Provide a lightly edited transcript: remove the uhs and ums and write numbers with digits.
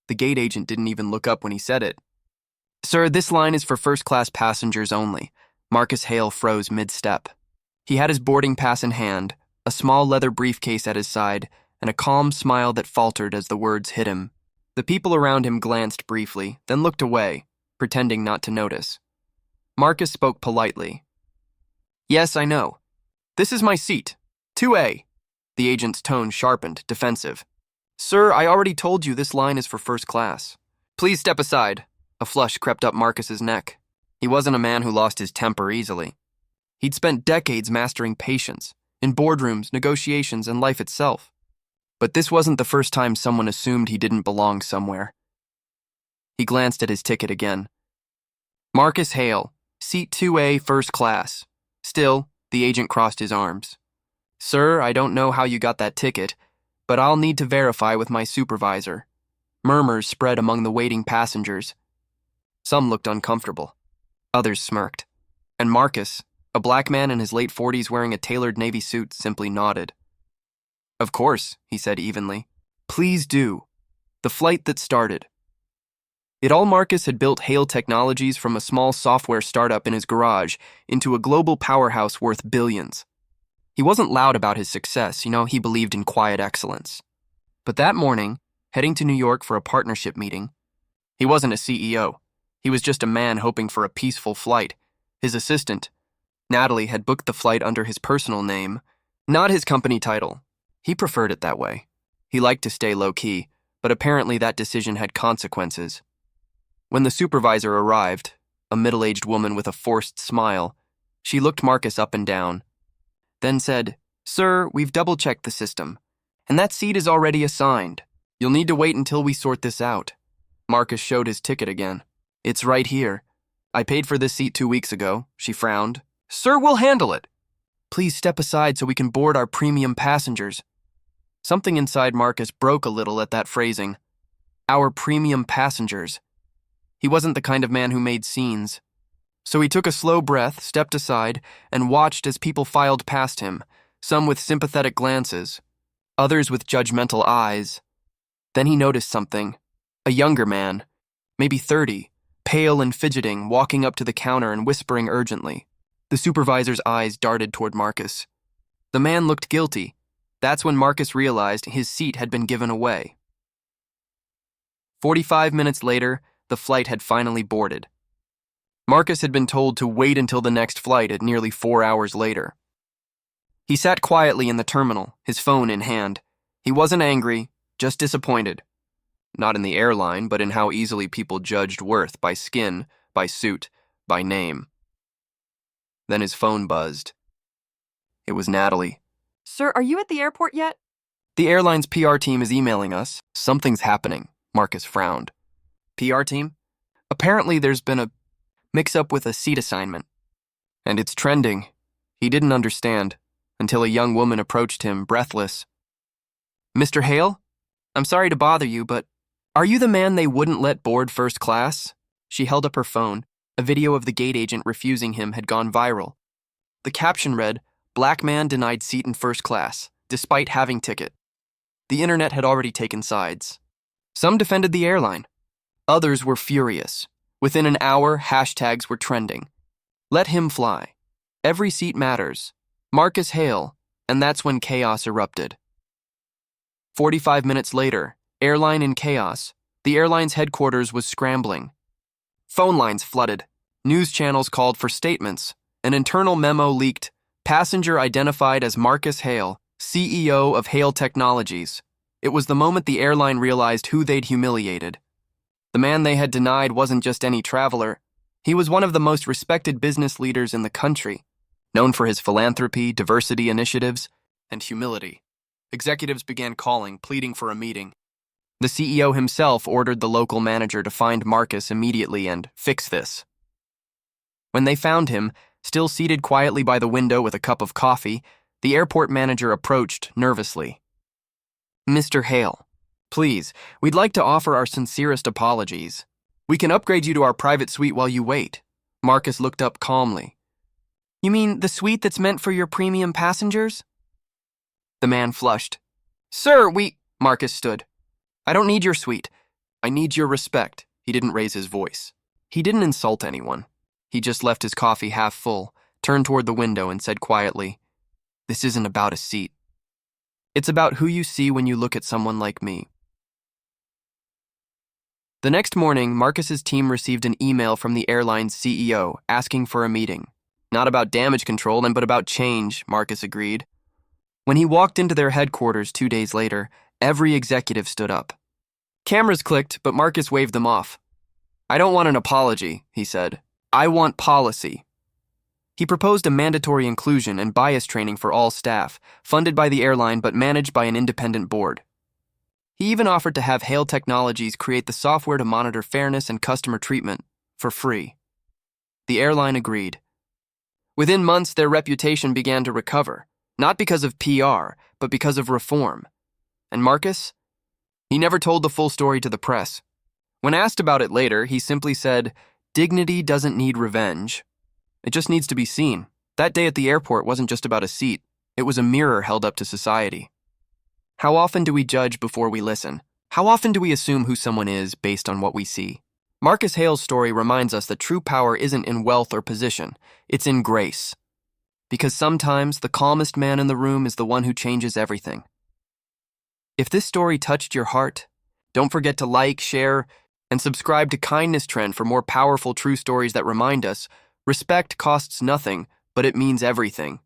The gate agent didn't even look up when he said it. "Sir, this line is for first-class passengers only." Marcus Hale froze mid-step. He had his boarding pass in hand, a small leather briefcase at his side, and a calm smile that faltered as the words hit him. The people around him glanced briefly, then looked away, pretending not to notice. Marcus spoke politely. "Yes, I know. This is my seat. 2A. The agent's tone sharpened, defensive. "Sir, I already told you this line is for first class. Please step aside." A flush crept up Marcus's neck. He wasn't a man who lost his temper easily. He'd spent decades mastering patience, in boardrooms, negotiations, and life itself. But this wasn't the first time someone assumed he didn't belong somewhere. He glanced at his ticket again. Marcus Hale, seat 2A, first class. Still, the agent crossed his arms. "Sir, I don't know how you got that ticket, but I'll need to verify with my supervisor." Murmurs spread among the waiting passengers. Some looked uncomfortable. Others smirked. And Marcus, a black man in his late 40s wearing a tailored navy suit, simply nodded. "Of course," he said evenly. "Please do." The flight that started. Marcus had built Hale Technologies from a small software startup in his garage into a global powerhouse worth billions. He wasn't loud about his success, he believed in quiet excellence. But that morning, heading to New York for a partnership meeting, he wasn't a CEO. He was just a man hoping for a peaceful flight. His assistant, Natalie, had booked the flight under his personal name, not his company title. He preferred it that way. He liked to stay low-key, but apparently that decision had consequences. When the supervisor arrived, a middle-aged woman with a forced smile, she looked Marcus up and down, then said, "Sir, we've double-checked the system, and that seat is already assigned. You'll need to wait until we sort this out." Marcus showed his ticket again. "It's right here. I paid for this seat 2 weeks ago," she frowned. "Sir, we'll handle it." "Please step aside so we can board our premium passengers." Something inside Marcus broke a little at that phrasing. Our premium passengers. He wasn't the kind of man who made scenes. So he took a slow breath, stepped aside, and watched as people filed past him, some with sympathetic glances, others with judgmental eyes. Then he noticed something. A younger man, maybe 30, pale and fidgeting, walking up to the counter and whispering urgently. The supervisor's eyes darted toward Marcus. The man looked guilty. That's when Marcus realized his seat had been given away. 45 minutes later, the flight had finally boarded. Marcus had been told to wait until the next flight at nearly 4 hours later. He sat quietly in the terminal, his phone in hand. He wasn't angry, just disappointed. Not in the airline, but in how easily people judged worth by skin, by suit, by name. Then his phone buzzed. It was Natalie. "Sir, are you at the airport yet?" "The airline's PR team is emailing us. Something's happening," Marcus frowned. "PR team? Apparently there's been a mix-up with a seat assignment. And it's trending." He didn't understand until a young woman approached him, breathless. "Mr. Hale? I'm sorry to bother you, but are you the man they wouldn't let board first class?" She held up her phone. A video of the gate agent refusing him had gone viral. The caption read, "Black man denied seat in first class, despite having ticket." The internet had already taken sides. Some defended the airline. Others were furious. Within an hour, hashtags were trending. Let him fly. Every seat matters. Marcus Hale. And that's when chaos erupted. 45 minutes later, airline in chaos. The airline's headquarters was scrambling. Phone lines flooded. News channels called for statements. An internal memo leaked. Passenger identified as Marcus Hale, CEO of Hale Technologies. It was the moment the airline realized who they'd humiliated. The man they had denied wasn't just any traveler. He was one of the most respected business leaders in the country, known for his philanthropy, diversity initiatives, and humility. Executives began calling, pleading for a meeting. The CEO himself ordered the local manager to find Marcus immediately and fix this. When they found him, still seated quietly by the window with a cup of coffee, the airport manager approached nervously. "Mr. Hale, please, we'd like to offer our sincerest apologies. We can upgrade you to our private suite while you wait." Marcus looked up calmly. "You mean the suite that's meant for your premium passengers?" The man flushed. "Sir, Marcus stood. "I don't need your suite. I need your respect. He didn't raise his voice. He didn't insult anyone. He just left his coffee half full, turned toward the window, and said quietly, "This isn't about a seat. It's about who you see when you look at someone like me." The next morning, Marcus's team received an email from the airline's CEO asking for a meeting. Not about damage control, but about change, Marcus agreed. When he walked into their headquarters 2 days later, every executive stood up. Cameras clicked, but Marcus waved them off. "I don't want an apology," he said. "I want policy." He proposed a mandatory inclusion and bias training for all staff, funded by the airline but managed by an independent board. He even offered to have Hale Technologies create the software to monitor fairness and customer treatment for free. The airline agreed. Within months, their reputation began to recover, not because of PR, but because of reform. And Marcus? He never told the full story to the press. When asked about it later, he simply said, "Dignity doesn't need revenge. It just needs to be seen. That day at the airport wasn't just about a seat. It was a mirror held up to society." How often do we judge before we listen? How often do we assume who someone is based on what we see? Marcus Hale's story reminds us that true power isn't in wealth or position. It's in grace. Because sometimes the calmest man in the room is the one who changes everything. If this story touched your heart, don't forget to like, share, and subscribe to Kindness Trend for more powerful true stories that remind us respect costs nothing, but it means everything.